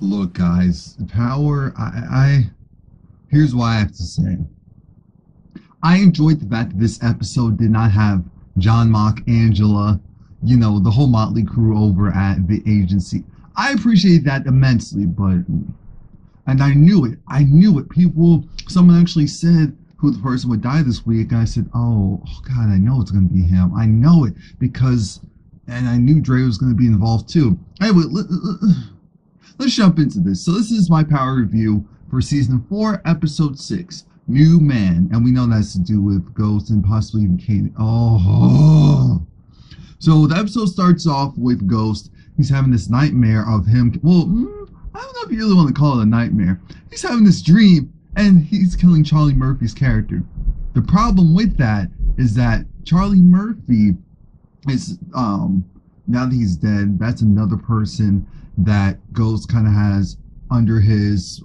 Look, guys, power. Here's what I have to say. I enjoyed the fact that this episode did not have John Mock, Angela, the whole motley crew over at the agency. I appreciate that immensely, and I knew it. I knew it. Someone actually said who the person would die this week, and I said, oh God, I know it's going to be him. I know it and I knew Dre was going to be involved too. Anyway, let's jump into this. So this is my power review for season 4, episode 6, New Man, and we know that's to do with Ghost and possibly even Kanon. So the episode starts off with Ghost. He's having this nightmare of him. Well, I don't know if you really want to call it a nightmare. He's having this dream, and he's killing Charlie Murphy's character. The problem with that is that Charlie Murphy is, now that he's dead, that's another person that Ghost kind of has under his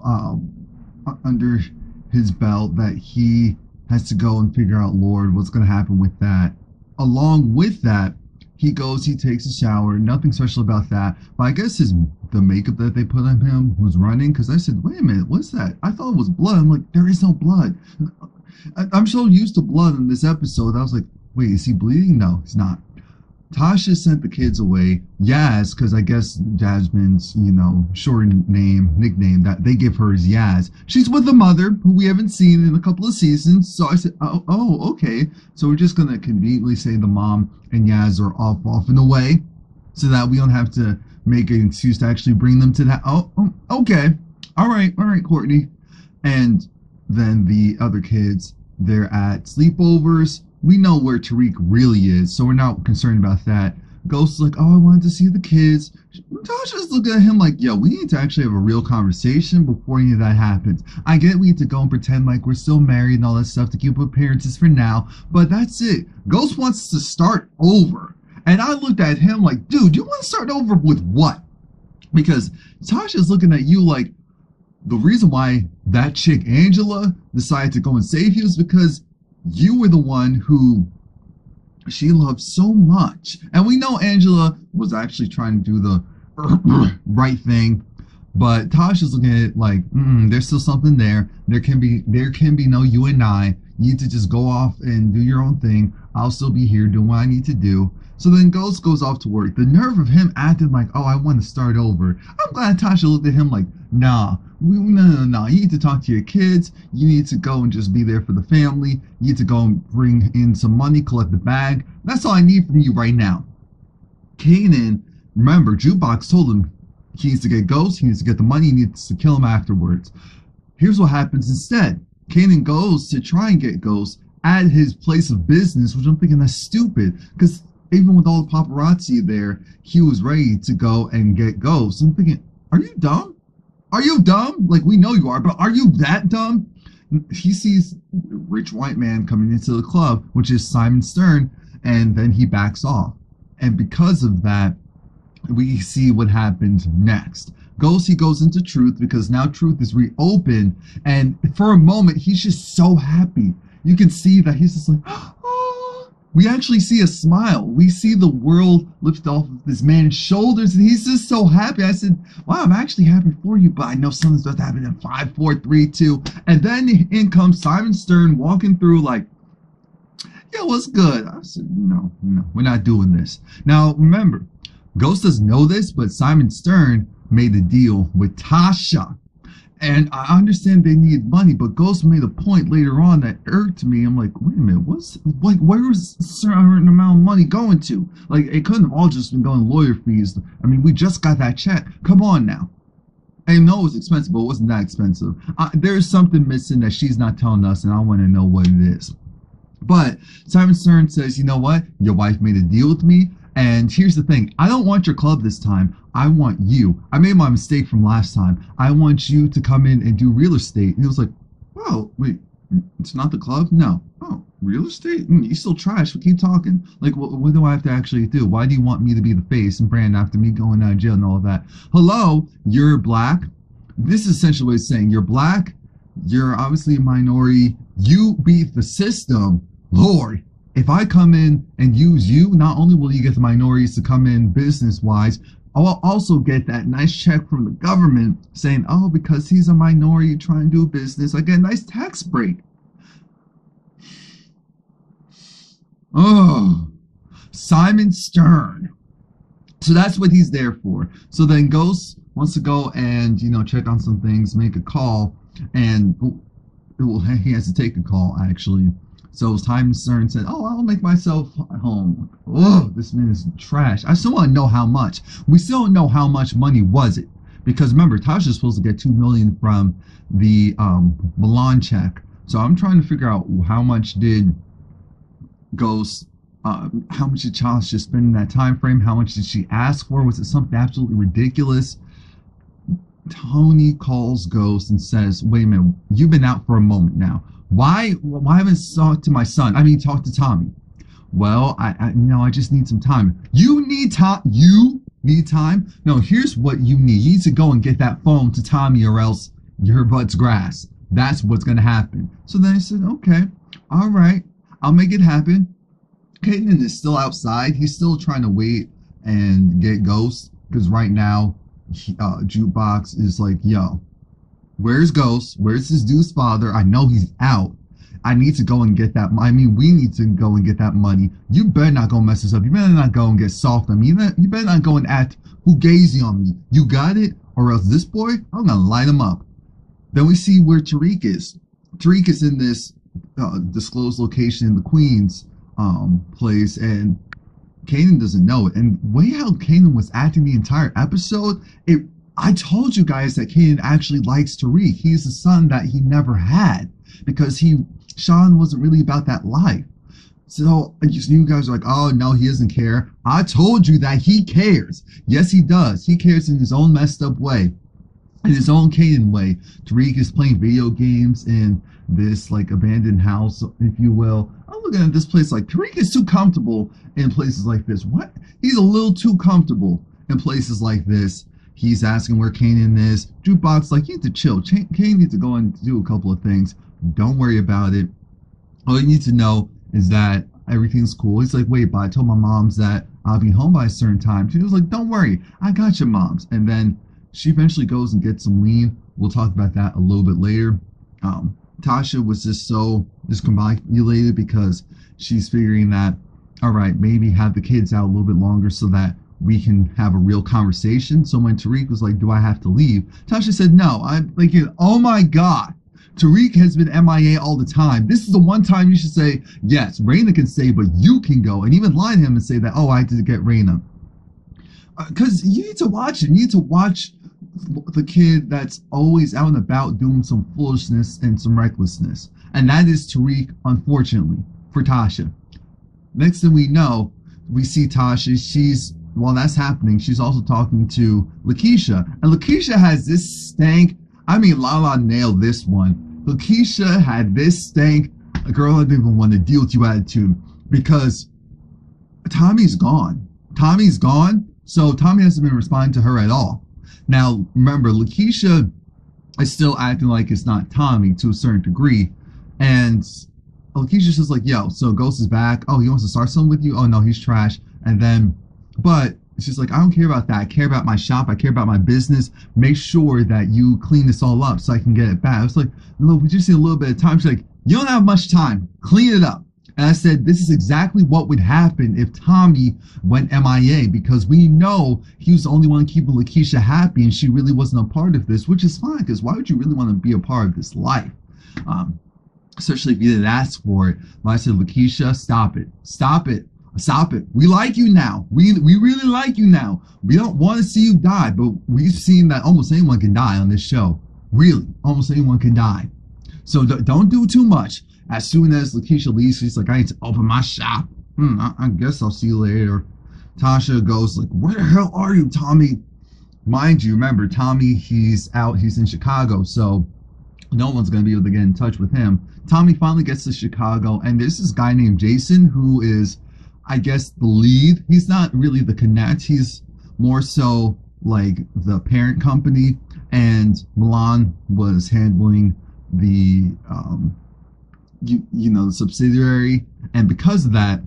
belt that he has to go and figure out, Lord, what's going to happen with that. Along with that, he takes a shower, nothing special about that, but I guess the makeup that they put on him was running, because I said, wait a minute, what's that? I thought it was blood. I'm like, there is no blood. I'm so used to blood in this episode, I was like, wait, is he bleeding? No, he's not. Tasha sent the kids away. Yaz, because I guess Jasmine's, short nickname that they give her is Yaz. She's with the mother, who we haven't seen in a couple of seasons. So I said, oh, okay. So we're just going to conveniently say the mom and Yaz are off and away, so that we don't have to make an excuse to actually bring them to that. Oh, okay. All right, Courtney. And then the other kids, they're at sleepovers. We know where Tariq really is, so we're not concerned about that. Ghost is like, oh, I wanted to see the kids. Tasha's looking at him like, yo, we need to actually have a real conversation before any of that happens. I get we need to go and pretend like we're still married and all that stuff to keep appearances for now, but that's it. Ghost wants to start over. And I looked at him like, dude, you want to start over with what? Because Tasha's looking at you like, the reason why that chick, Angela, decided to go and save you is because you were the one who she loved so much. And we know Angela was actually trying to do the right thing, but Tasha's looking at it like, there's still something there. There can be no you and I. You need to just go off and do your own thing. I'll still be here doing what I need to do. So then Ghost goes off to work. The nerve of him acting like, oh, I want to start over. I'm glad Tasha looked at him like, no. You need to talk to your kids. You need to go and just be there for the family. You need to go and bring in some money, collect the bag. That's all I need from you right now. Kanon, remember, Jukebox told him he needs to get Ghost. He needs to get the money. He needs to kill him afterwards. Here's what happens instead. Kanon goes to try and get Ghost at his place of business, which I'm thinking that's stupid, because even with all the paparazzi there, he was ready to go and get Ghost. I'm thinking, are you dumb? Are you dumb? Like, we know you are, but are you that dumb? He sees a rich white man coming into the club, which is Simon Stern, and then he backs off. And because of that, we see what happens next. He goes into Truth, because now Truth is reopened, and for a moment, he's just so happy. You can see that he's just like, oh. We actually see a smile. We see the world lift off of this man's shoulders, and he's just so happy. I said, wow, I'm actually happy for you, but I know something's about to happen in 5, 4, 3, 2. And then in comes Simon Stern walking through like, yeah, what's good? I said, no, we're not doing this. Now, remember, Ghost doesn't know this, but Simon Stern made a deal with Tasha. And I understand they need money, but Ghost made a point later on that irked me. I'm like, wait a minute, where was a certain amount of money going to? Like, it couldn't have all just been going to lawyer fees. I mean, we just got that check. Come on now. I know it was expensive, but it wasn't that expensive. There's something missing that she's not telling us, and I want to know what it is. But Simon Stern says, you know what? Your wife made a deal with me. And here's the thing, I don't want your club this time. I want you. I made my mistake from last time. I want you to come in and do real estate. And he was like, wow, wait, it's not the club? No. Oh, real estate? You still trash. We keep talking. Like, what do I have to actually do? Why do you want me to be the face and brand after me going out of jail and all of that? Hello, you're black. This is essentially what it's saying. You're black. You're obviously a minority. You beat the system. Lord. If I come in and use you, not only will you get the minorities to come in business-wise, I'll also get that nice check from the government saying, oh, because he's a minority trying to do business, I get a nice tax break. Oh, Simon Stern. So that's what he's there for. So then Ghost wants to go and, check on some things, make a call, and he has to take a call, actually. So Simon Stern said, oh, I'll make myself home. Oh, this man is trash. I still want to know how much. We still don't know how much money was it. Because remember, Tasha's supposed to get $2 million from the Milan check. So I'm trying to figure out how much did Ghost, how much did Tasha spend in that time frame? How much did she ask for? Was it something absolutely ridiculous? Tony calls Ghost and says, wait a minute, you've been out for a moment now. Why haven't you talked to my son? Talk to Tommy. Well, I just need some time. You need time? You need time? No, here's what you need. You need to go and get that phone to Tommy or else your butt's grass. That's what's going to happen. So then I said, okay, all right, I'll make it happen. Kanon is still outside. He's still trying to wait and get Ghost because right now, Jukebox is like, yo, where's Ghost? Where's this dude's father? I know he's out. I need to go and get that. We need to go and get that money. You better not go mess this up. You better not go and get soft on me. You better not go and act fugazi on me. You got it? Or else this boy, I'm going to light him up. Then we see where Tariq is. Tariq is in this disclosed location in the Queens place, and Kanon doesn't know it. And the way how Kanon was acting the entire episode, I told you guys that Kanon actually likes Tariq. He's the son that he never had because Sean wasn't really about that life. So you guys are like, oh no, he doesn't care. I told you that he cares. Yes, he does. He cares in his own messed up way, in his own Kanon way. Tariq is playing video games in this like abandoned house, if you will. I'm looking at this place like Tariq is too comfortable in places like this. What? He's a little too comfortable in places like this. He's asking where Kanon is. Jukebox like, you need to chill. Kanon needs to go and do a couple of things. Don't worry about it. All you need to know is that everything's cool. He's like, wait, but I told my moms that I'll be home by a certain time. She was like, don't worry, I got your moms. And then she eventually goes and gets some lean. We'll talk about that a little bit later. Tasha was just so discombobulated because she's figuring that, all right, maybe have the kids out a little bit longer so that we can have a real conversation. So when Tariq was like, do I have to leave? Tasha said, no. I'm thinking, oh my God, Tariq has been MIA all the time. This is the one time you should say, yes, Raina can stay, but you can go. And even lie to him and say that, oh, I had to get Raina. Because you need to watch it. You need to watch the kid that's always out and about doing some foolishness and some recklessness. And that is Tariq, unfortunately, for Tasha. Next thing we know, we see Tasha. While that's happening, she's also talking to Lakeisha. And Lakeisha has this stank. Lala nailed this one. Lakeisha had this stank, a girl I didn't even want to deal with you attitude, because Tommy's gone. Tommy's gone, so Tommy hasn't been responding to her at all. Now, remember, Lakeisha is still acting like it's not Tommy to a certain degree. And Lakeisha's just like, yo, so Ghost is back. Oh, he wants to start something with you? Oh, no, he's trash. And then, but she's like, I don't care about that. I care about my shop. I care about my business. Make sure that you clean this all up so I can get it back. I was like, look, we just need a little bit of time. She's like, you don't have much time. Clean it up. And I said, this is exactly what would happen if Tommy went MIA, because we know he was the only one keeping Lakeisha happy and she really wasn't a part of this, which is fine, because why would you really want to be a part of this life? Especially if you didn't ask for it. But I said, Lakeisha, stop it. Stop it. Stop it. We like you now. We really like you now. We don't want to see you die, but we've seen that almost anyone can die on this show. Really, almost anyone can die. So don't do too much. As soon as Lakeisha leaves, she's like, I need to open my shop. I guess I'll see you later. Tasha goes like, where the hell are you, Tommy? Mind you, remember, Tommy, he's out. He's in Chicago, so no one's going to be able to get in touch with him. Tommy finally gets to Chicago, and there's this guy named Jason who is, I guess, the lead. He's not really the connect. He's more so like the parent company, and Milan was handling the the subsidiary. And because of that,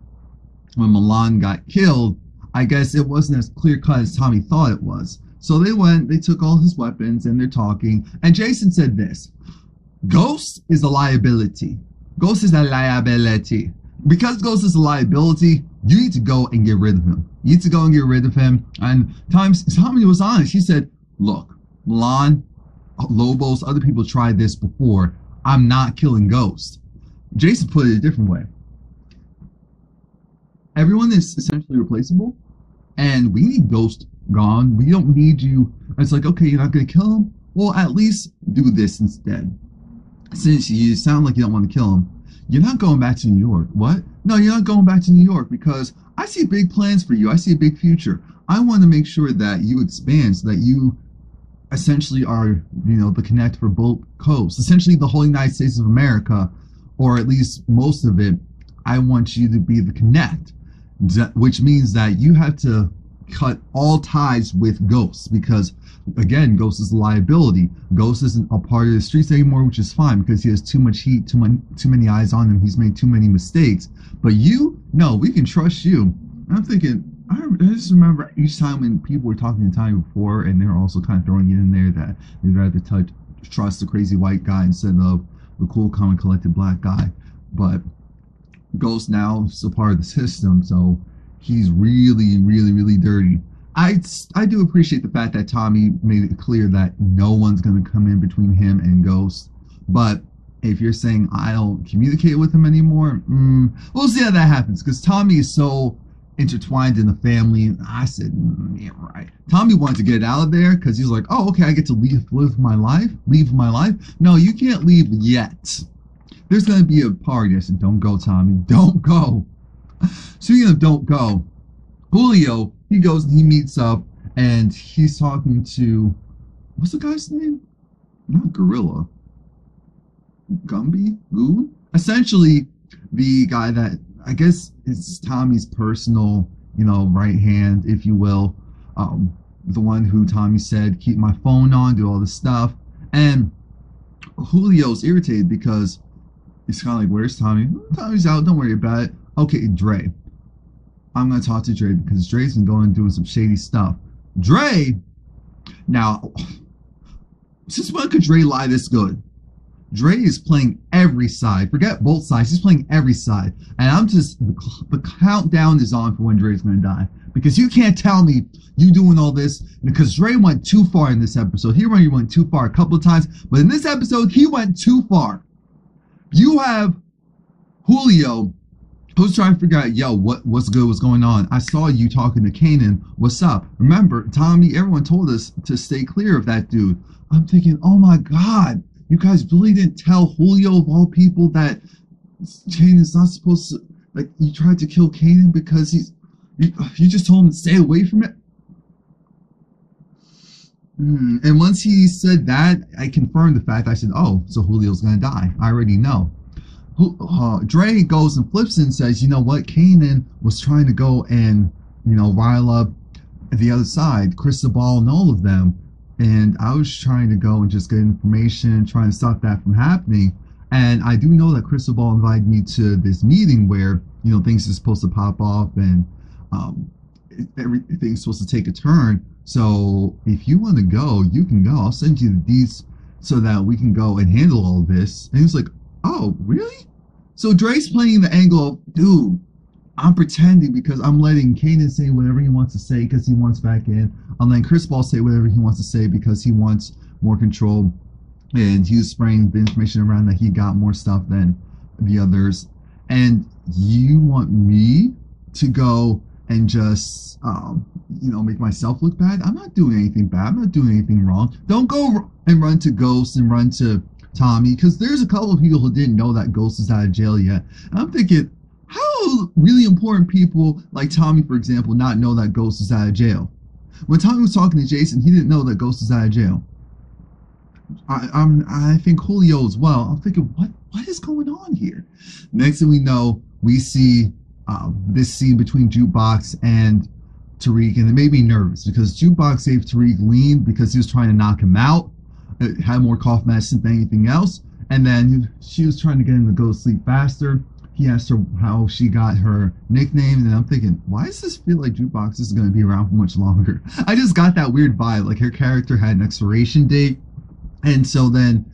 when Milan got killed, I guess it wasn't as clear cut as Tommy thought it was. So they took all his weapons, and they're talking. And Jason said this: Ghost is a liability. Ghost is a liability. Because Ghost is a liability, you need to go and get rid of him. You need to go and get rid of him. And Tommy was honest. He said, look, Milan, Lobos, other people tried this before. I'm not killing Ghost. Jason put it a different way. Everyone is essentially replaceable, and we need Ghost gone. We don't need you. It's like, okay, you're not going to kill him? Well, at least do this instead. Since you sound like you don't want to kill him, you're not going back to New York. What? No, you're not going back to New York because I see big plans for you. I see a big future. I want to make sure that you expand so that you essentially are, the connect for both coasts. Essentially the whole United States of America, or at least most of it. I want you to be the connect, which means that you have to cut all ties with Ghosts because, again, Ghost is a liability. Ghost isn't a part of the streets anymore, which is fine because he has too much heat, too many eyes on him. He's made too many mistakes. But you, no, we can trust you. And I'm thinking, I just remember each time when people were talking to Tommy before, and they're also kind of throwing it in there that they'd rather trust the crazy white guy instead of the cool, calm, and collected black guy. But Ghost now is a part of the system, so he's really, really, really dirty. I do appreciate the fact that Tommy made it clear that no one's going to come in between him and Ghost. But if you're saying I don't communicate with him anymore, we'll see how that happens. Because Tommy is so intertwined in the family. I said, yeah, right. Tommy wanted to get out of there because he's like, oh, okay, I get to live my life. No, you can't leave yet. There's going to be a party. I said, don't go, Tommy. Don't go. Speaking of don't go, Julio, he goes and he meets up and he's talking to, what's the guy's name? Not Gorilla. Gumby? Goon? Essentially, the guy that I guess is Tommy's personal, right hand, if you will. The one who Tommy said, keep my phone on, do all this stuff. And Julio's irritated because he's kind of like, where's Tommy? Tommy's out, don't worry about it. Okay, Dre. I'm going to talk to Dre because Dre's been going and doing some shady stuff. Dre! Now, since when could Dre lie this good? Dre is playing every side. Forget both sides. He's playing every side. And I'm just, the countdown is on for when Dre's going to die. Because you can't tell me you doing all this. Because Dre went too far in this episode. He already went too far a couple of times. But in this episode, he went too far. You have Julio, who's trying to figure out, yo, what's good, what's going on? I saw you talking to Kanon. What's up? Remember, Tommy, everyone told us to stay clear of that dude. I'm thinking, oh my God. You guys really didn't tell Julio, of all people, that Kanon's not supposed to, like, you tried to kill Kanon because you just told him to stay away from it? And once he said that, I confirmed the fact. I said, oh, so Julio's going to die. I already know. Dre goes and flips and says, you know what? Kanon was trying to go and, rile up the other side, Cristobal and all of them. And I was trying to go and just get information, trying to stop that from happening. And I do know that Cristobal invited me to this meeting where, things are supposed to pop off and everything's supposed to take a turn. So if you want to go, you can go. I'll send you the deeds so that we can go and handle all this. And he's like, oh, really? So Dre's playing the angle of, dude, I'm pretending because I'm letting Kanon say whatever he wants to say because he wants back in. I'm letting Cristobal say whatever he wants to say because he wants more control. And he was spraying the information around that he got more stuff than the others. And you want me to go and just, make myself look bad? I'm not doing anything bad. I'm not doing anything wrong. Don't go and run to Ghost and run to Tommy, because there's a couple of people who didn't know that Ghost is out of jail yet. And I'm thinking, how really important people like Tommy, for example, not know that Ghost is out of jail? When Tommy was talking to Jason, he didn't know that Ghost is out of jail. I think Julio as well. I'm thinking, what is going on here? Next thing we know, we see this scene between Jukebox and Tariq, and it made me nervous because Jukebox gave Tariq lean because he was trying to knock him out. It had more cough medicine than anything else. And then she was trying to get him to go to sleep faster. he asked her how she got her nickname, and I'm thinking, why does this feel like Jukebox is going to be around for much longer? I just got that weird vibe, like her character had an expiration date, and so then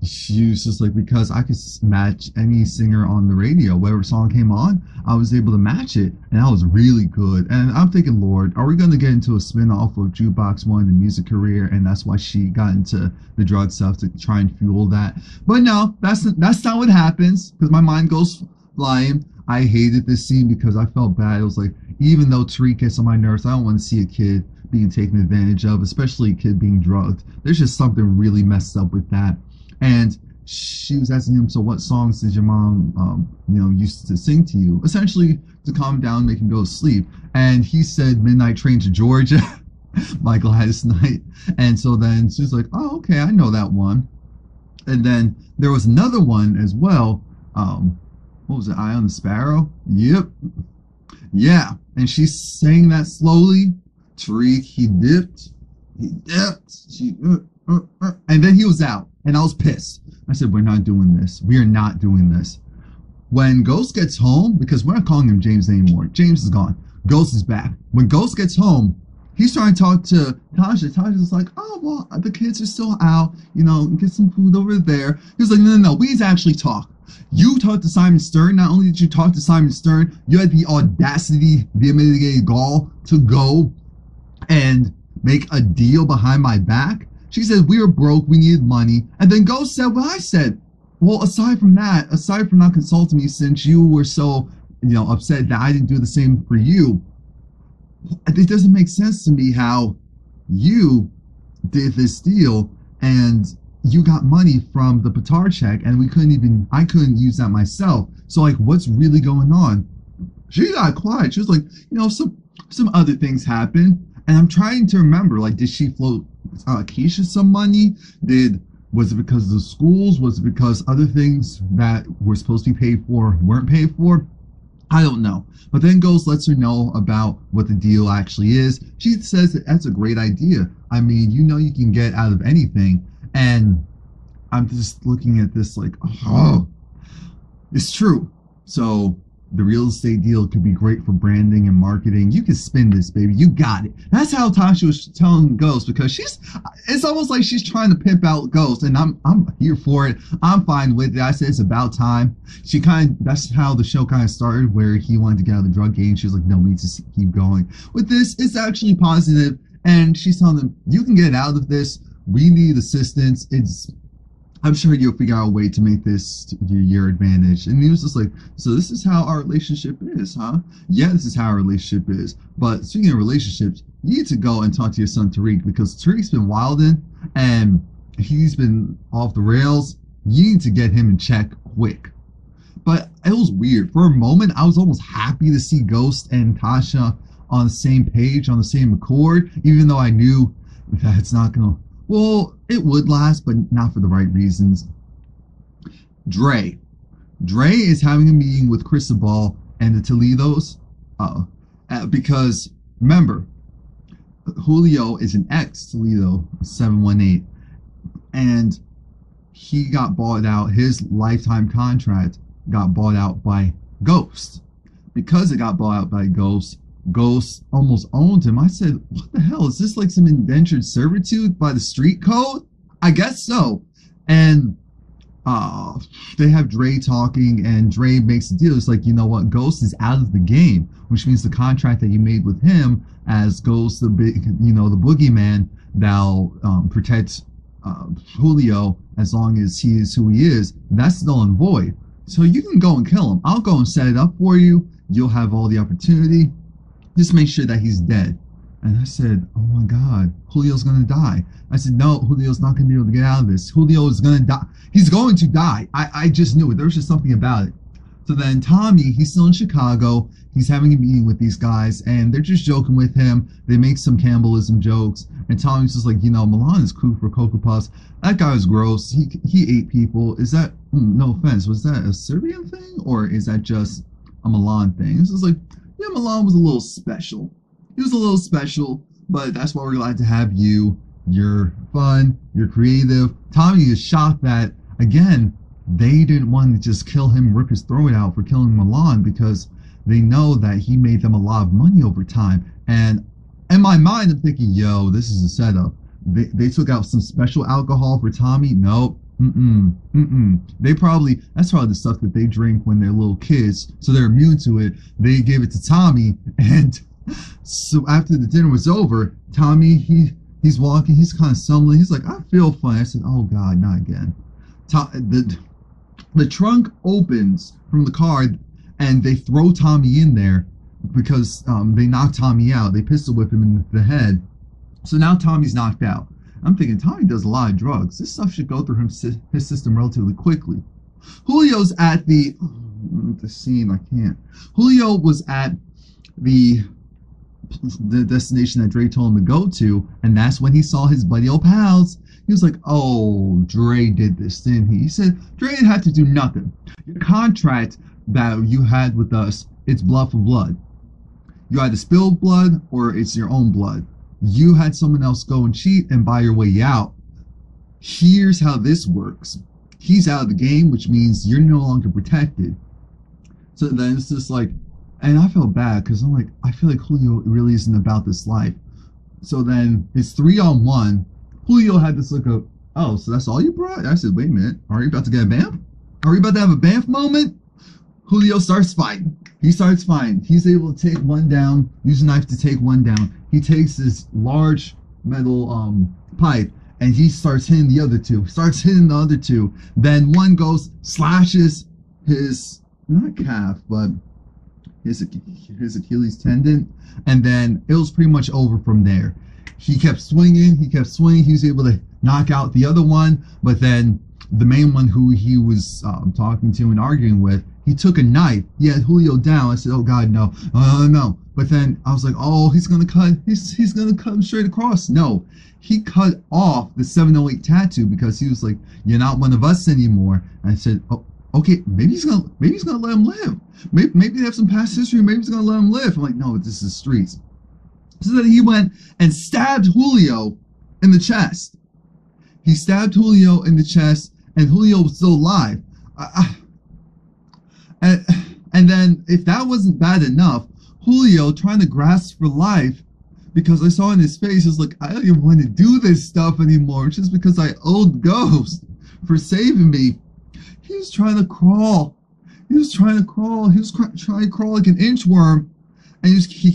she was just like, because I could match any singer on the radio, whatever song came on, I was able to match it, and that was really good. And I'm thinking, Lord, are we going to get into a spin-off of Jukebox One, the music career, and that's why she got into the drug stuff to try and fuel that? But no, that's not what happens, because my mind goes flying. I hated this scene because I felt bad. It was like, even though Tariq gets on my nerves, I don't want to see a kid being taken advantage of, especially a kid being drugged. There's just something really messed up with that. And she was asking him, so what songs did your mom, used to sing to you? Essentially to calm down, make him go to sleep. And he said Midnight Train to Georgia by Gladys Knight. And so then she was like, oh, okay, I know that one. And then there was another one as well. What was it? Eye on the Sparrow? Yep. Yeah. And she sang that slowly. Tariq, he dipped. And then he was out. And I was pissed. I said, we're not doing this. We are not doing this. When Ghost gets home, because we're not calling him James anymore. James is gone. Ghost is back. When Ghost gets home, he's trying to talk to Tasha. Tasha's like, oh, well, the kids are still out. Get some food over there. He was like, no. We need to actually talk. You talked to Simon Stern. Not only did you talk to Simon Stern, you had the audacity, the unmitigated gall to go and make a deal behind my back. She said, we were broke, we needed money. And then Ghost said what I said. Well, aside from not consulting me, since you were so, upset that I didn't do the same for you, it doesn't make sense to me how you did this deal and you got money from the Patar check and I couldn't use that myself. So like, what's really going on? She got quiet. She was like, some other things happened. And I'm trying to remember, like, did she float Keisha some money? Was it because of the schools? Was it because other things that were supposed to be paid for weren't paid for? I don't know. But then Ghost lets her know about what the deal actually is. She says that that's a great idea. I mean, you can get out of anything. And I'm just looking at this like, oh, it's true. So the real estate deal could be great for branding and marketing. You can spin this, baby. You got it. That's how Tasha was telling Ghost, because it's almost like she's trying to pimp out Ghost, and I'm here for it. I'm fine with it. I said it's about time. That's how the show kind of started, where he wanted to get out of the drug game. She was like, no, we need to keep going. With this, it's actually positive, and she's telling them, you can get out of this. We need assistance. I'm sure you'll figure out a way to make this your advantage. And he was just like, so this is how our relationship is, huh? Yeah, this is how our relationship is. But speaking of relationships, you need to go and talk to your son Tariq, because Tariq's been wilding and he's been off the rails. You need to get him in check quick. But it was weird. For a moment, I was almost happy to see Ghost and Tasha on the same page, on the same accord, even though I knew that it's not going to... Well, it would last, but not for the right reasons. Dre is having a meeting with Cristobal and the Toledos because, remember, Julio is an ex-Toledo 718, and he got bought out. His lifetime contract got bought out by Ghost. Because it got bought out by Ghost almost owned him. I said, what the hell? Is this like some indentured servitude by the street code? I guess so. And they have Dre talking, and Dre makes a deal. It's like, you know what? Ghost is out of the game, which means the contract that you made with him as Ghost, the boogeyman, that'll protect Julio as long as he is who he is, that's null and void. So you can go and kill him. I'll go and set it up for you. You'll have all the opportunity. Just make sure that he's dead. And I said, oh my God, Julio's going to die. I said, no, Julio's not going to be able to get out of this. Julio is going to die. He's going to die. I just knew it. There was just something about it. So then Tommy, he's still in Chicago. He's having a meeting with these guys, and they're just joking with him. They make some cannibalism jokes. And Tommy's just like, Milan is cool for Cocoa Puffs. That guy was gross. He ate people. Is that, no offense, was that a Serbian thing? Or is that just a Milan thing? It's just like, yeah, Milan was a little special. He was a little special, but that's why we're glad to have you. You're fun. You're creative. Tommy is shocked that, again, they didn't want to just kill him, rip his throat out for killing Milan because they know that he made them a lot of money over time. And in my mind, I'm thinking, yo, this is a setup. They took out some special alcohol for Tommy. Nope. That's probably the stuff that they drink when they're little kids, so they're immune to it. They gave it to Tommy, and so after the dinner was over, Tommy, he's walking, he's kind of stumbling. He's like, I feel funny. I said, oh God, not again. The trunk opens from the car, and they throw Tommy in there because they knocked Tommy out. They pistol whip him in the head. So now Tommy's knocked out. I'm thinking, Tommy does a lot of drugs. This stuff should go through his system relatively quickly. Julio's at the scene. I can't. Julio was at the destination that Dre told him to go to, and that's when he saw his buddy old pals. He was like, oh, Dre did this, didn't he? He said, Dre didn't have to do nothing. Your contract that you had with us, it's blood for blood. You either spill blood or it's your own blood. You had someone else go and cheat and buy your way out. Here's how this works. He's out of the game, which means you're no longer protected. So then it's just like, and I felt bad because I'm like, I feel like Julio really isn't about this life. So then it's 3-on-1. Julio had this look of, oh, so that's all you brought? I said, wait a minute, are you about to get a Banff? Are we about to have a Banff moment? Julio starts fighting. He starts fighting. He's able to take one down, use a knife to take one down. He takes this large metal pipe and he starts hitting the other two. Then one goes, slashes his, not calf, but his Achilles tendon. And then it was pretty much over from there. He kept swinging. He was able to knock out the other one. But then the main one who he was talking to and arguing with, he took a knife. He had Julio down. I said, oh God, no. No. But then I was like, oh, he's going to cut. He's going to cut him straight across. No. He cut off the 708 tattoo because he was like, you're not one of us anymore. And I said, oh, okay, maybe he's gonna let him live. Maybe they have some past history. Maybe he's gonna let him live. I'm like, no, this is streets. So then he went and stabbed Julio in the chest. He stabbed Julio in the chest, and Julio was still alive. And then, if that wasn't bad enough, Julio trying to grasp for life, because I saw in his face, he was like, I don't even want to do this stuff anymore, just because I owed Ghost for saving me. He was trying to crawl. He was trying to crawl like an inchworm, and he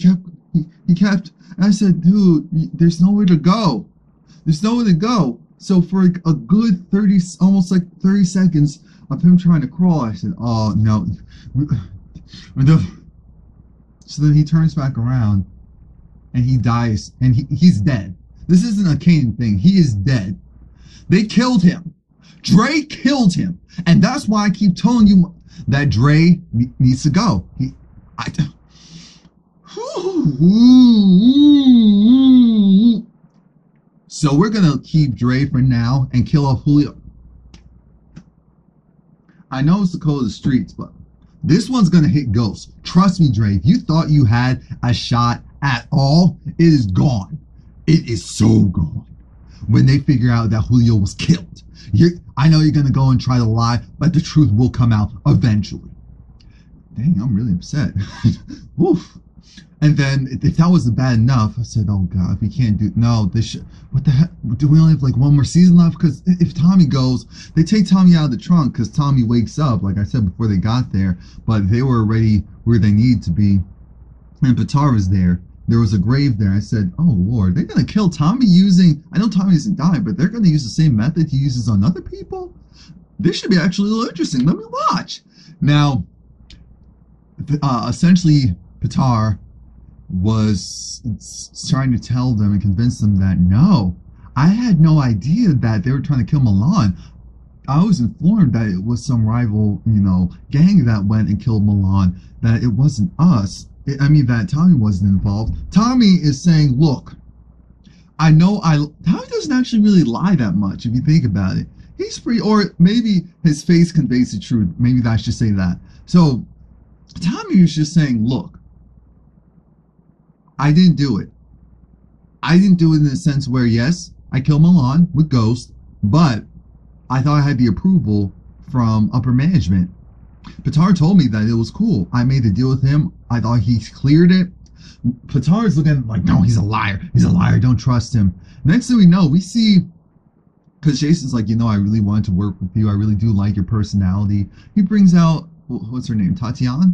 kept. And I said, dude, there's nowhere to go. There's nowhere to go. So for a good almost 30 seconds of him trying to crawl, I said, oh no. So then he turns back around and he dies, and he's dead. This isn't a Kanon thing. He is dead. They killed him. Dre killed him. And that's why I keep telling you that Dre needs to go. So we're going to keep Dre for now and kill off Julio. I know it's the code of the streets, but this one's going to hit Ghost. Trust me, Dre. If you thought you had a shot at all, it is gone. It is so gone. When they figure out that Julio was killed. I know you're going to go and try to lie, but the truth will come out eventually. Dang, I'm really upset. Oof. And then, if that wasn't bad enough, I said, oh God, if we can't do, no, what the heck, do we only have like one more season left? Because if Tommy goes, they take Tommy out of the trunk because Tommy wakes up, like I said before they got there, but they were already where they needed to be. And Petar was there. There was a grave there. I said, oh Lord, they're going to kill Tommy using, I know Tommy doesn't die, but they're going to use the same method he uses on other people? This should be actually a little interesting. Let me watch. Now, essentially, Petar was trying to tell them and convince them that no, I had no idea that they were trying to kill Milan. I was informed that it was some rival, gang that went and killed Milan, that it wasn't us. That Tommy wasn't involved. Tommy is saying, look, I know Tommy doesn't actually really lie that much if you think about it. He's pretty, or maybe his face conveys the truth. Maybe I should say that. So Tommy was just saying, look, I didn't do it. I didn't do it in the sense where, yes, I killed Milan with Ghost, but I thought I had the approval from upper management. Pitar told me that it was cool. I made the deal with him. I thought he cleared it. Pitar is looking at him like, no, he's a liar. He's a liar. Don't trust him. Next thing we know, we see, because Jason's like, I really wanted to work with you. I really do like your personality. He brings out, what's her name? Tatiana?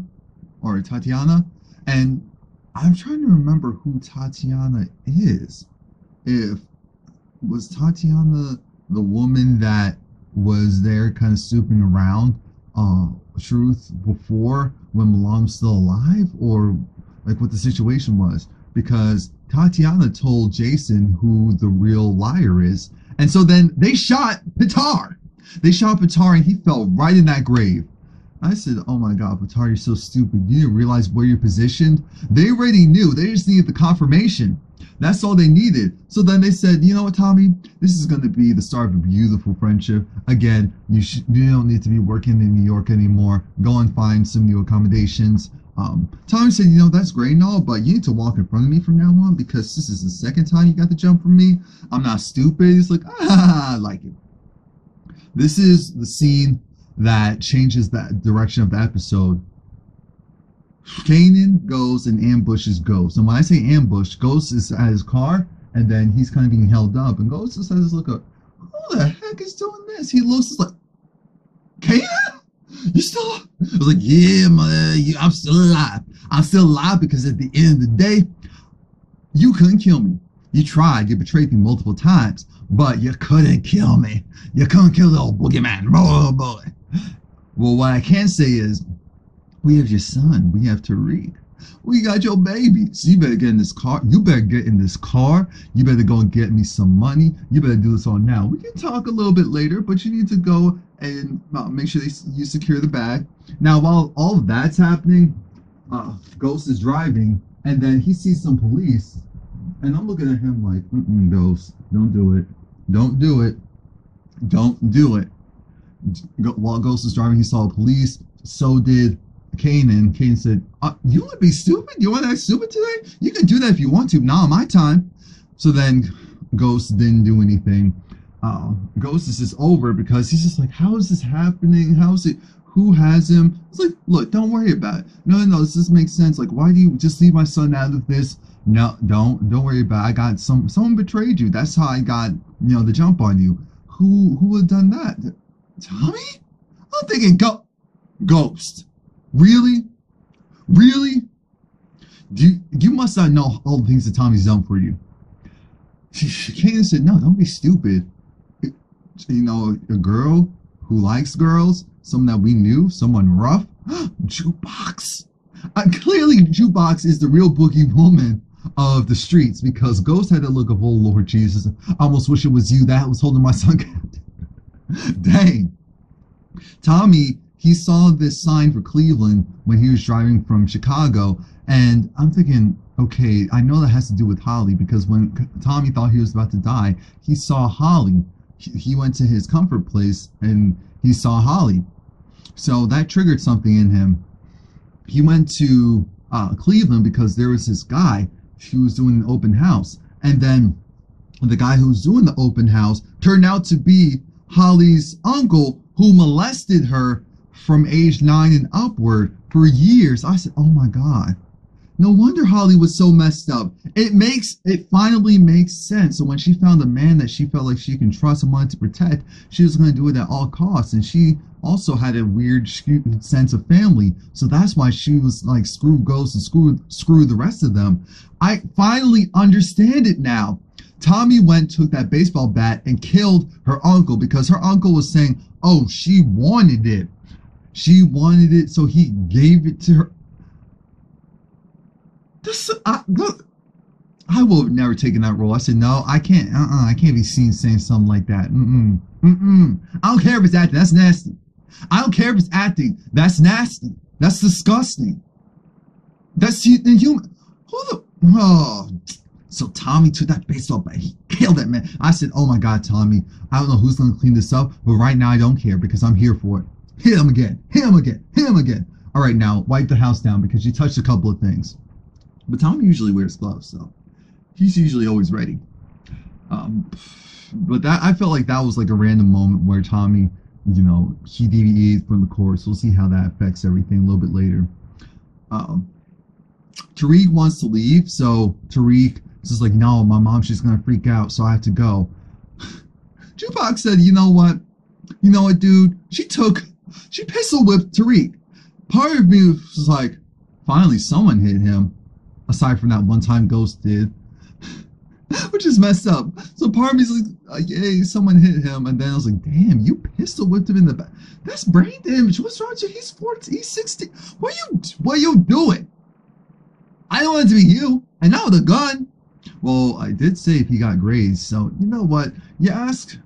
Or Tatiana? And I'm trying to remember who Tatiana is. Was Tatiana the woman that was there kind of snooping around Truth before when Milan was still alive, or like what the situation was? Because Tatiana told Jason who the real liar is, and so then they shot Pitar. They shot Pitar, and he fell right in that grave. I said, oh my God, Pitar, you're so stupid. You didn't realize where you're positioned. They already knew. They just needed the confirmation. That's all they needed. So then they said, you know what, Tommy? This is going to be the start of a beautiful friendship. Again, you don't need to be working in New York anymore. Go and find some new accommodations. Tommy said, that's great and all, but you need to walk in front of me from now on because this is the second time you got to jump from me. I'm not stupid. It's like, I like it. This is the scene that changes that direction of the episode. Kanon goes and ambushes Ghost. And when I say ambush, Ghost is at his car, and then he's kind of being held up. And Ghost just has this look of, who the heck is doing this? He looks just like, Kanon? You still alive? I was like, yeah, I'm still alive. I'm still alive because at the end of the day, you couldn't kill me. You tried. You betrayed me multiple times, but you couldn't kill me. You couldn't kill the old boogeyman. Oh, boy. Well, what I can say is, we have your son. We have Tariq. We got your baby. So you better get in this car. You better get in this car. You better go and get me some money. You better do this all now. We can talk a little bit later, but you need to go and make sure you secure the bag. Now, while all of that's happening, Ghost is driving, and then he sees some police, and I'm looking at him like, Ghost, don't do it. Don't do it. Don't do it. While Ghost is driving, he saw police. So did Kanon. Kanon said, you want to be stupid? You want to act stupid today? You can do that if you want to. Not on my time. So then Ghost didn't do anything. Ghost is just over because he's just like, how is this happening? How is it? Who has him? It's like, look, don't worry about it. No, this just makes sense. Like, why do you just leave my son out of this? No, don't worry about it. I got someone betrayed you. That's how I got, the jump on you. Who would have done that? Tommy? I'm thinking Ghost. Really? You must not know all the things that Tommy's done for you. Kanon said, no, don't be stupid. A girl who likes girls, someone that we knew, someone rough. Jukebox. Clearly, Jukebox is the real boogie woman of the streets because Ghost had a look of, oh Lord Jesus, I almost wish it was you that was holding my son captive. Dang. Tommy, he saw this sign for Cleveland when he was driving from Chicago, and I'm thinking, okay, I know that has to do with Holly because when Tommy thought he was about to die, he saw Holly. He went to his comfort place and he saw Holly. So that triggered something in him. He went to Cleveland because there was this guy who was doing an open house. And then the guy who was doing the open house turned out to be Holly's uncle who molested her from age 9 and upward for years. I said, oh my God. No wonder Holly was so messed up. It finally makes sense. So when she found a man that she felt like she can trust and wanted to protect, she was going to do it at all costs. And she also had a weird sense of family. So that's why she was like, screw Ghost and screw the rest of them. I finally understand it now. Tommy took that baseball bat and killed her uncle because her uncle was saying, oh, she wanted it. She wanted it, so he gave it to her. I would have never taken that role. I said, no, I can't. I can't be seen saying something like that. I don't care if it's acting. That's nasty. I don't care if it's acting. That's nasty. That's disgusting. That's inhuman. So Tommy took that baseball bat. He killed that man. I said, oh my God, Tommy. I don't know who's going to clean this up, but right now I don't care because I'm here for it. Hit him again. Hit him again. Hit him again. All right, now wipe the house down because you touched a couple of things. But Tommy usually wears gloves, so he's usually always ready. But I felt like that was like a random moment where Tommy he deviated from the course. We'll see how that affects everything a little bit later. Um, Tariq wants to leave, so Tariq is just like, no, my mom's just gonna freak out, so I have to go. Tupac said, you know what, dude? She pistol whipped Tariq. Part of me was like, finally, someone hit him. Aside from that one time Ghost did, which is messed up. So part of me is like, yay, someone hit him, and then I was like, damn, you pistol whipped him in the back. That's brain damage. What's wrong with you? He's 14, he's 16. What are you doing? I don't want it to be you, and not with a gun. Well, I did say if he got grazed, so you know what? You ask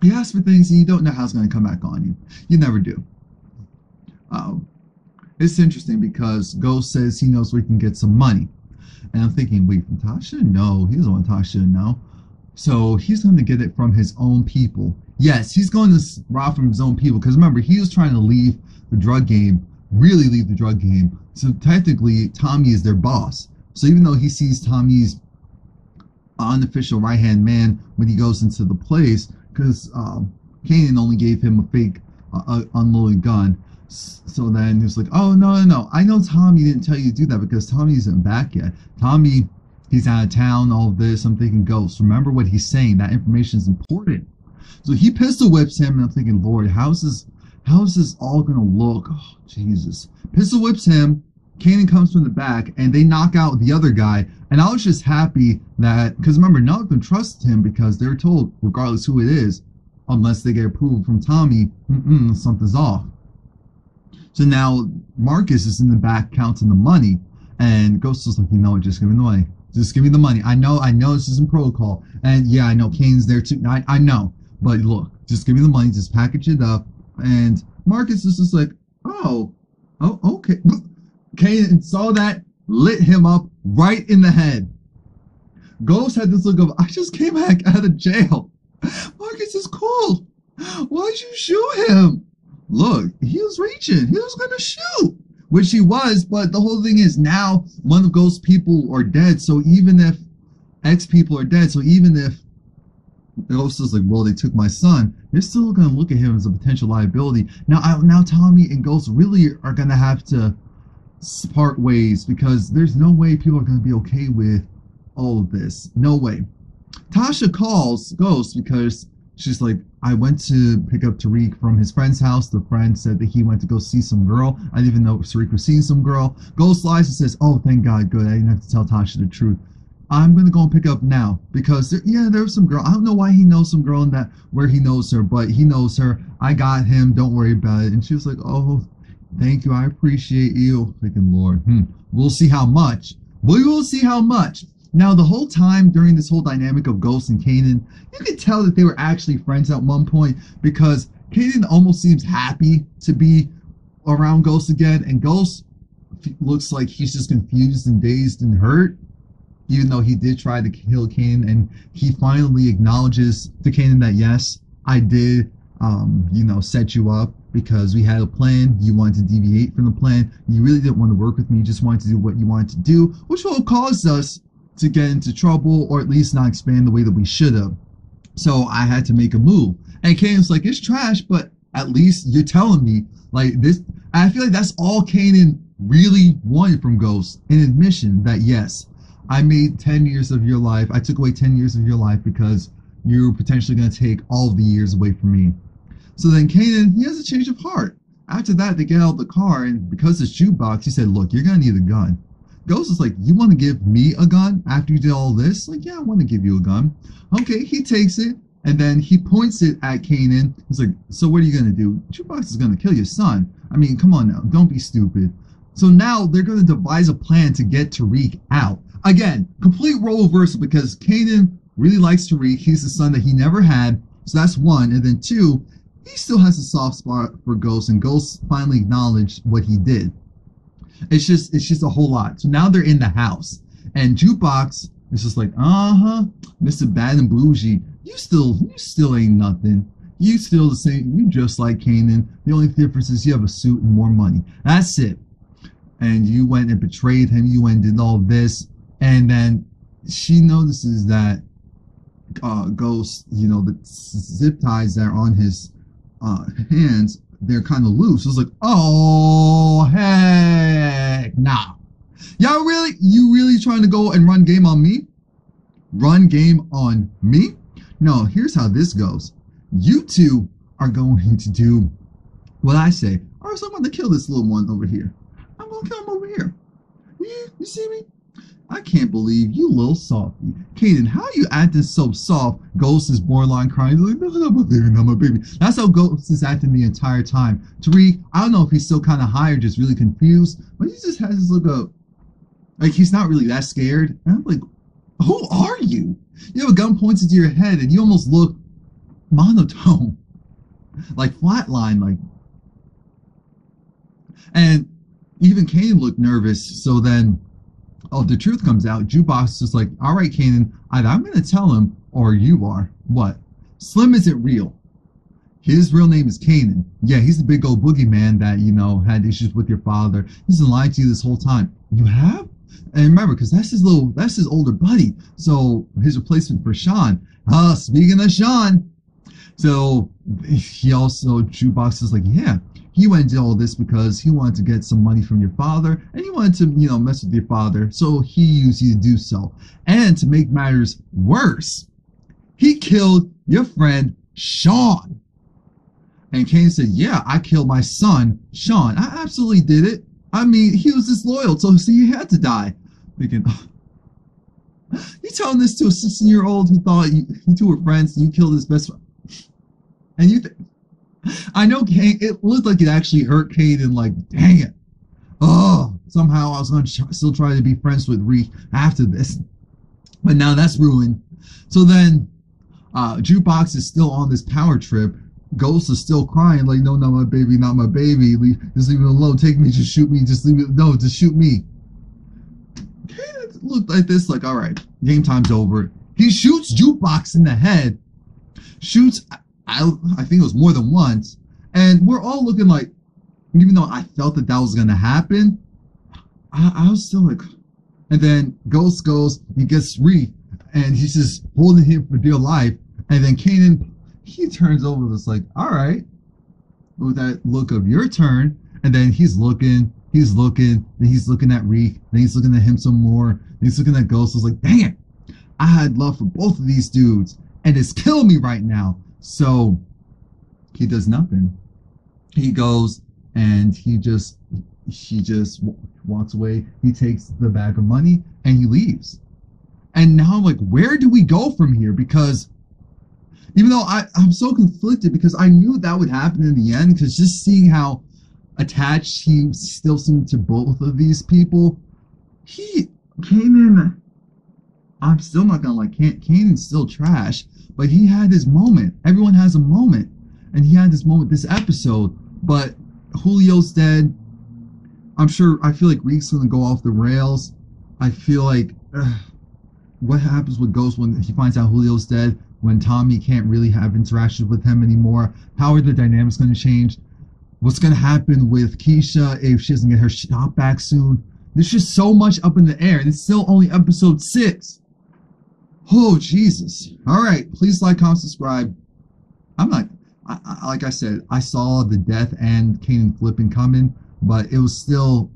for things and you don't know how it's going to come back on you. You never do. It's interesting because Ghost says he knows where he can get some money. And I'm thinking, wait, from Tasha? No, he doesn't want Tasha to know. So he's going to get it from his own people. Yes, he's going to rob from his own people. Because remember, he was trying to leave the drug game, really leave the drug game. So technically, Tommy is their boss. So even though he sees Tommy's unofficial right-hand man when he goes into the place, because Kanon only gave him a fake unloaded gun. So then he was like, oh, no. I know Tommy didn't tell you to do that because Tommy isn't back yet. Tommy, he's out of town, all of this. I'm thinking, Ghost, remember what he's saying. That information is important. So he pistol whips him, and I'm thinking, Lord, how is this all going to look? Oh, Jesus. Pistol whips him. Kanon comes from the back, and they knock out the other guy. And I was just happy that, because remember, none of them trust him because they're told, regardless who it is, unless they get approval from Tommy, something's off. So now Marcus is in the back counting the money, and Ghost is like, you know what, just give me the money. Just give me the money. I know this isn't protocol, and yeah, I know Kane's there too. I know, but look, just give me the money, just package it up. And Marcus is just like, oh, okay. Kane saw that, lit him up right in the head. Ghost had this look of, I just came back out of jail. Marcus is cool. Why'd you shoot him? Look, he was reaching. He was going to shoot. Which he was, but the whole thing is now one of Ghost's people are dead. So even if X people are dead, so even if Ghost is like, well, they took my son, they're still going to look at him as a potential liability. Now Tommy and Ghost really are going to have to part ways because there's no way people are going to be okay with all of this. No way. Tasha calls Ghost because she's like, I went to pick up Tariq from his friend's house. The friend said that he went to go see some girl. I didn't even know Tariq was seeing some girl. Ghost lies and says, oh, thank God, good. I didn't have to tell Tasha the truth. I'm going to go and pick up now because, there was some girl. I don't know why he knows some girl in that, where he knows her, but he knows her. I got him. Don't worry about it. And she was like, oh, thank you. I appreciate you. Thinking, Lord, we'll see how much. We will see how much. Now, the whole time during this whole dynamic of Ghost and Kanon, you could tell that they were actually friends at one point because Kanon almost seems happy to be around Ghost again, and Ghost looks like he's just confused and dazed and hurt, even though he did try to kill Kanon, and he finally acknowledges to Kanon that, yes, I did, set you up because we had a plan. You wanted to deviate from the plan. You really didn't want to work with me. You just wanted to do what you wanted to do, which will cause us to get into trouble or at least not expand the way that we should have. So I had to make a move. And Kanon's like, it's trash, but at least you're telling me like this. I feel like that's all Kanon really wanted from Ghost, an admission that yes, I made 10 years of your life. I took away 10 years of your life because you're potentially going to take all of the years away from me. So then Kanon, he has a change of heart. After that, they get out of the car, and because it's jukebox, he said, look, you're going to need a gun. Ghost is like, you want to give me a gun after you did all this? Like, yeah, I want to give you a gun. Okay, he takes it, and then he points it at Kanon. He's like, so what are you going to do? Jukebox is going to kill your son. I mean, come on now, don't be stupid. So now they're going to devise a plan to get Tariq out. Again, complete role reversal because Kanon really likes Tariq. He's the son that he never had. So that's one. And then two, he still has a soft spot for Ghost, and Ghost finally acknowledged what he did. It's just a whole lot. So now they're in the house, and Jukebox is just like, Mr. Bad and Bougie, you still ain't nothing. You still the same. You just like Kanon. The only difference is you have a suit and more money. That's it. And you went and betrayed him. You went and did all this, and then she notices that Ghost, the zip ties that are on his hands, they're kind of loose. It's like, oh heck nah. You really trying to go and run game on me? Run game on me? No, here's how this goes. You two are going to do what I say. Alright, so I'm going to kill this little one over here. I'm going to kill him over here. You see me? I can't believe you little softy. Kanon, how you acting so soft? Ghost is borderline crying. He's like, no, not my baby, not my baby. That's how Ghost is acting the entire time. Tariq, I don't know if he's still kind of high or just really confused, but he just has this look of, like, he's not really that scared. And I'm like, who are you? You have a gun pointed to your head and you almost look monotone. Like flatline, like. And even Kanon looked nervous, so then the truth comes out. Jukebox is just like, all right, Kanon, either I'm going to tell him or you are. What? Slim isn't real. His real name is Kanon. Yeah, he's the big old boogeyman that, you know, had issues with your father. He's been lying to you this whole time. You have? And remember, because that's his older buddy. So his replacement for Sean. Speaking of Sean. So Jukebox is like, yeah. He went and did all this because he wanted to get some money from your father, and he wanted to, you know, mess with your father, so he used you to do so. And to make matters worse, he killed your friend Sean. And Kanon said, yeah, I killed my son, Sean. I absolutely did it. I mean, he was disloyal, so he had to die. Thinking, you telling this to a 16-year-old who thought you two were friends and you killed his best friend? And you I know it looked like it actually hurt Kanon, like, dang it. Oh, somehow I was going to still try to be friends with Reek after this. But now that's ruined. So then, Jukebox is still on this power trip. Ghost is still crying, like, no, not my baby, not my baby. Just leave it alone. Take me, just shoot me, just leave it. No, just shoot me. Kanon looked like this, like, all right, game time's over. He shoots Jukebox in the head. Shoots... I think it was more than once, and we're all looking like, even though I felt that was going to happen, I was still like, and then Ghost goes, he gets Reek, and he's just holding him for dear life, and then Kanon, he turns over, and it's like, all right, with that look of your turn, and then he's looking, then he's looking at Reek, then he's looking at him some more, then he's looking at Ghost. I was like, dang it, I had love for both of these dudes, and it's killing me right now. So he does nothing. He goes and he just walks away. He takes the bag of money and he leaves. And now I'm like, where do we go from here? Because even though I'm so conflicted, because I knew that would happen in the end, because just seeing how attached he still seemed to both of these people, Kanon, I'm still not gonna like Kanon's still trash. But he had his moment. Everyone has a moment. And he had this moment this episode. But Julio's dead. I feel like Reek's going to go off the rails. I feel like... what happens with Ghost when he finds out Julio's dead? When Tommy can't really have interactions with him anymore? How are the dynamics going to change? What's going to happen with Keisha if she doesn't get her shot back soon? There's just so much up in the air. And it's still only episode 6. Oh, Jesus. All right. Please like, comment, subscribe. Like I said, I saw the death and Kanon flipping coming, but it was still